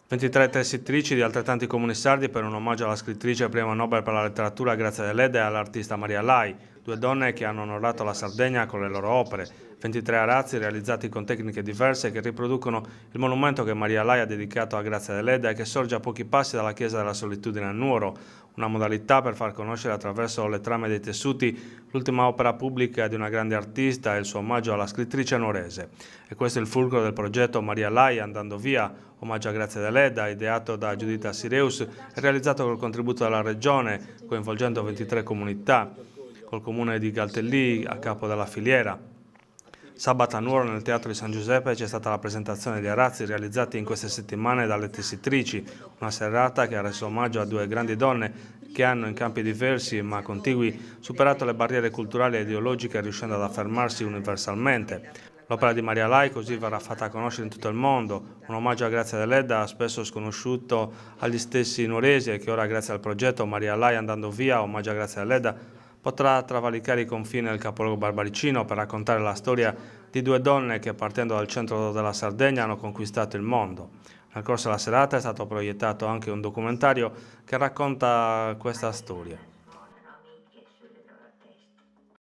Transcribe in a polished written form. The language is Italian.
23 tessitrici di altrettanti comuni sardi per un omaggio alla scrittrice premio Nobel per la letteratura Grazia Deledda e all'artista Maria Lai, due donne che hanno onorato la Sardegna con le loro opere. 23 arazzi realizzati con tecniche diverse che riproducono il monumento che Maria Lai ha dedicato a Grazia Deledda e che sorge a pochi passi dalla Chiesa della Solitudine a Nuoro, una modalità per far conoscere attraverso le trame dei tessuti l'ultima opera pubblica di una grande artista e il suo omaggio alla scrittrice nuorese. E questo è il fulcro del progetto Maria Lai andando via, omaggio a Grazia Deledda, ideato da Giuditta Sireus e realizzato col contributo della Regione, coinvolgendo 23 comunità, col comune di Galtellì a capo della filiera. Sabato a Nuoro nel Teatro di San Giuseppe c'è stata la presentazione di arazzi realizzati in queste settimane dalle tessitrici, una serata che ha reso omaggio a due grandi donne che hanno in campi diversi ma contigui superato le barriere culturali e ideologiche riuscendo ad affermarsi universalmente. L'opera di Maria Lai così verrà fatta conoscere in tutto il mondo, un omaggio a Grazia Deledda spesso sconosciuto agli stessi nuoresi e che ora grazie al progetto Maria Lai andando via, omaggio a Grazia Deledda, potrà travalicare i confini del capoluogo barbaricino per raccontare la storia di due donne che partendo dal centro della Sardegna hanno conquistato il mondo. Nel corso della serata è stato proiettato anche un documentario che racconta questa storia.